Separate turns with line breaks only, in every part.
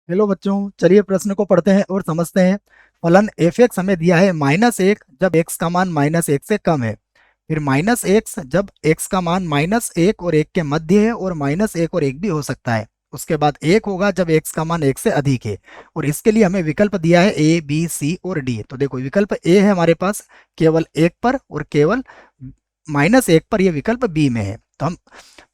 Hello बच्चों, चलिए प्रश्न को पढ़ते हैं और समझते हैं। फलन एफ एक्स हमें दिया है -1 जब एक्स का मान -1 से कम है। फिर -x जब एक्स का मान -1 और 1 के मध्य है और -1 और 1 भी हो सकता है। उसके बाद 1 होगा जब एक्स का मान 1 से अधिक है। और इसके लिए हमें विकल्प दिया है ए बी सी और डी। तो देखो, विकल्प ए है हमारे पास केवल 1 पर, और केवल -1 पर यह विकल्प बी में है। तो हम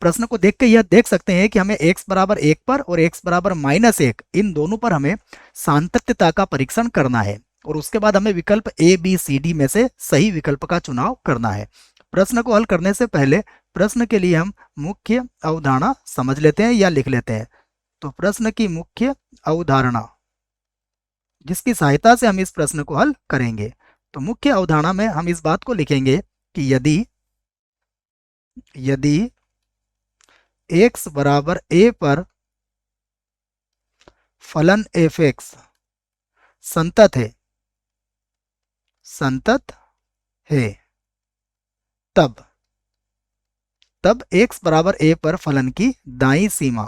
प्रश्न को देख के यह देख सकते हैं कि हमें x बराबर 1 पर और x बराबर -1 इन दोनों पर हमें सातत्यता का परीक्षण करना है। और उसके बाद हमें विकल्प ए बी सी डी में से सही विकल्प का चुनाव करना है। प्रश्न को हल करने से पहले प्रश्न के लिए हम मुख्य अवधारणा समझ लेते हैं या लिख लेते हैं। तो प्रश्न की मुख्य अवधारणा, जिसकी सहायता से हम इस प्रश्न को हल करेंगे। तो मुख्य अवधारणा में हम इस बात को लिखेंगे कि यदि यदि x बराबर a पर फलन एफ एक्स संतत है, तब तब x बराबर a पर फलन की दाईं सीमा,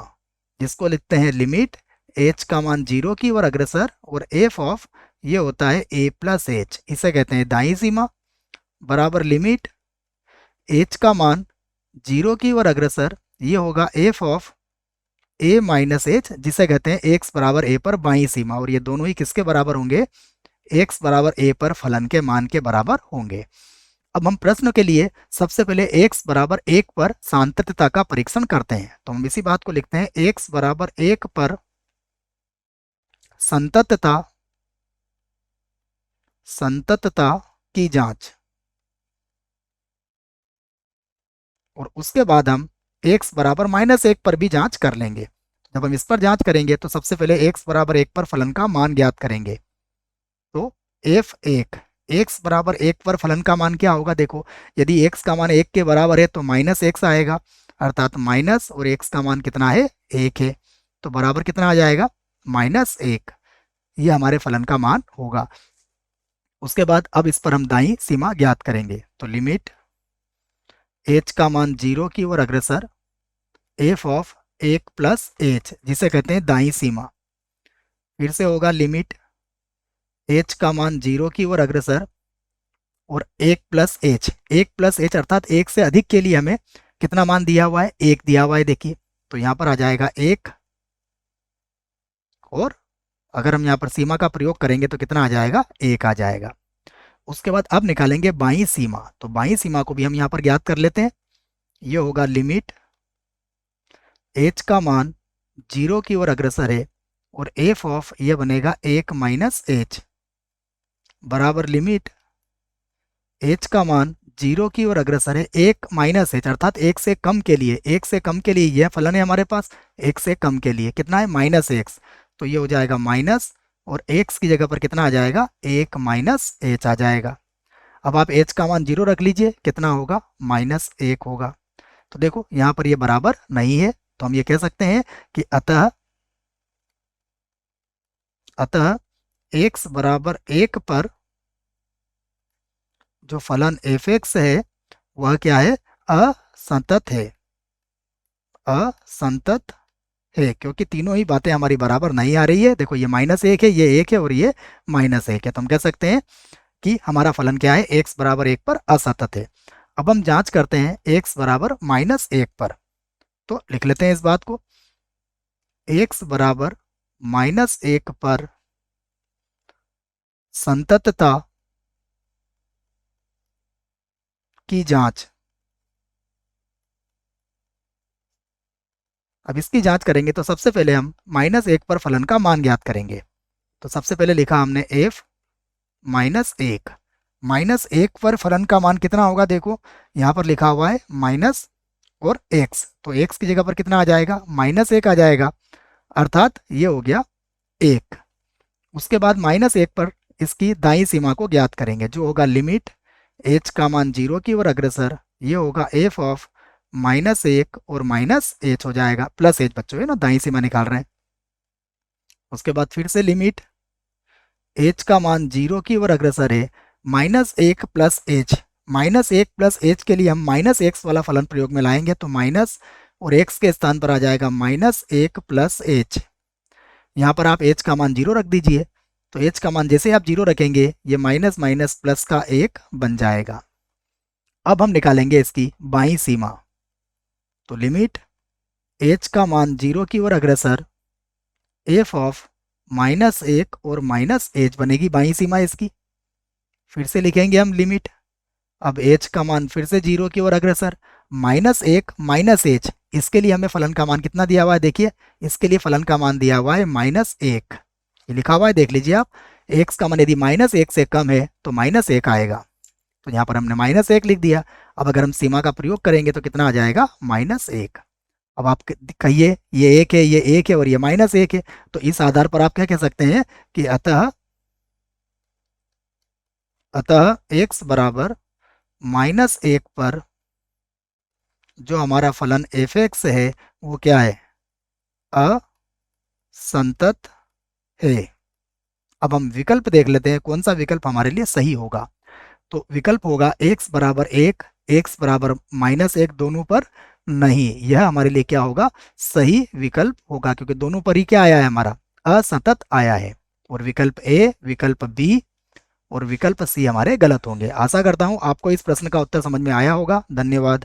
जिसको लिखते हैं लिमिट h का मान 0 की ओर अग्रसर, और f ऑफ ये होता है a प्लस एच, इसे कहते हैं दाईं सीमा, बराबर लिमिट h का मान 0 की ओर अग्रसर, ये होगा f of a minus H, जिसे कहते हैं x बराबर a पर बाईं सीमा। और ये दोनों ही किसके बराबर होंगे? x बराबर a पर फलन के मान के बराबर होंगे। अब हम प्रश्न के लिए सबसे पहले x बराबर 1 पर सातत्यता का परीक्षण करते हैं। तो हम इसी बात को लिखते हैं, x बराबर 1 पर संततता संततता की जांच। और उसके बाद हम x बराबर -1 पर भी जांच कर लेंगे। जब हम इस पर जांच करेंगे तो सबसे पहले x बराबर 1 पर फलन का मान ज्ञात करेंगे। तो f1 x बराबर 1 पर फलन का मान क्या होगा? देखो, यदि x का मान 1 के बराबर है तो -x आएगा, अर्थात माइनस, और x का मान कितना है? 1 है, तो बराबर कितना आ जाएगा? -1। ये हमारे फलन का मान होगा। उसके बाद अब इस पर हम दाईं सीमा ज्ञात करेंगे। तो लिमिट h का मान 0 की ओर अग्रसर, f ऑफ 1 प्लस h, जिसे कहते हैं दाईं सीमा। फिर से होगा लिमिट h का मान 0 की ओर अग्रसर, और 1 प्लस एच, 1 प्लस एच अर्थात 1 से अधिक के लिए हमें कितना मान दिया हुआ है? 1 दिया हुआ है। देखिए, तो यहाँ पर आ जाएगा 1, और अगर हम यहाँ पर सीमा का प्रयोग करेंगे तो कितना आ जाएगा? 1 आ जाएगा। उसके बाद अब निकालेंगे बाईं सीमा। तो बाईं सीमा को भी हम यहाँ पर ज्ञात कर लेते हैं। ये होगा लिमिट h का मान 0 की ओर अग्रसर है, और f ऑफ ये बनेगा 1 माइनस एच, बराबर लिमिट h का मान 0 की ओर अग्रसर है, 1 माइनस एच अर्थात 1 से कम के लिए, 1 से कम के लिए यह फलन है हमारे पास। 1 से कम के लिए कितना है? -x, तो ये हो जाएगा माइनस, और x की जगह पर कितना आ जाएगा? 1 माइनस एच आ जाएगा। अब आप h का मान 0 रख लीजिए, कितना होगा? -1 होगा। तो देखो, यहाँ पर ये बराबर नहीं है, तो हम ये कह सकते हैं कि अतः अतः x बराबर 1 पर जो फलन एफ एक्स है वह क्या है? असंतत है। असंतत है, क्योंकि तीनों ही बातें हमारी बराबर नहीं आ रही है। देखो, ये -1 है, ये 1 है, और ये -1 है, तो हम कह सकते हैं कि हमारा फलन क्या है? x बराबर 1 पर असंतत है। अब हम जांच करते हैं x बराबर -1 पर। तो लिख लेते हैं इस बात को, x बराबर -1 पर संततता की जांच। अब इसकी जांच करेंगे तो सबसे पहले हम -1 पर फलन का मान ज्ञात करेंगे। तो सबसे पहले लिखा हमने f -1, -1 पर फलन का मान कितना होगा? देखो, यहाँ पर लिखा हुआ है माइनस और x, तो x की जगह पर कितना आ जाएगा? -1 आ जाएगा, अर्थात ये हो गया 1। उसके बाद -1 पर इसकी दाईं सीमा को ज्ञात करेंगे, जो होगा लिमिट h का मान 0 की ओर अग्रसर, ये होगा f ऑफ -1 और -h हो जाएगा, प्लस h बच्चों है ना, दाईं सीमा निकाल रहे हैं। उसके बाद फिर से लिमिट h का मान 0 की ओर अग्रसर है, -1 प्लस एच, -1 प्लस एच के लिए हम -x वाला फलन प्रयोग में लाएंगे, तो माइनस और x के स्थान पर आ जाएगा -1 प्लस एच। यहाँ पर आप h का मान 0 रख दीजिए। तो h का मान जैसे आप 0 रखेंगे ये माइनस माइनस प्लस का 1 बन जाएगा। अब हम निकालेंगे इसकी बाईं सीमा। तो लिमिट h का मान 0 की ओर अग्रसर f ऑफ -1 और -h बनेगी बाईं सीमा इसकी। फिर से लिखेंगे हम लिमिट, अब h का मान फिर से 0 की ओर अग्रसर -1 -h, इसके लिए हमें फलन का मान कितना दिया हुआ है, देखिए इसके लिए फलन का मान दिया हुआ है -1, ये लिखा हुआ है देख लीजिए आप। x का मान यदि -1 से कम है तो -1 आएगा, तो यहाँ पर हमने -1 लिख दिया। अब अगर हम सीमा का प्रयोग करेंगे तो कितना आ जाएगा, -1। अब आप कहिए ये 1 है, ये 1 है और ये -1 है, तो इस आधार पर आप क्या कह सकते हैं कि अतः अतः x बराबर -1 पर जो हमारा फलन f(x) है वो क्या है, असंतत है। अब हम विकल्प देख लेते हैं कौन सा विकल्प हमारे लिए सही होगा। तो विकल्प होगा x बराबर 1, x बराबर -1 दोनों पर नहीं, यह हमारे लिए क्या होगा, सही विकल्प होगा, क्योंकि दोनों पर ही क्या आया है, हमारा असंतत आया है। और विकल्प ए, विकल्प बी और विकल्प सी हमारे गलत होंगे। आशा करता हूं आपको इस प्रश्न का उत्तर समझ में आया होगा। धन्यवाद।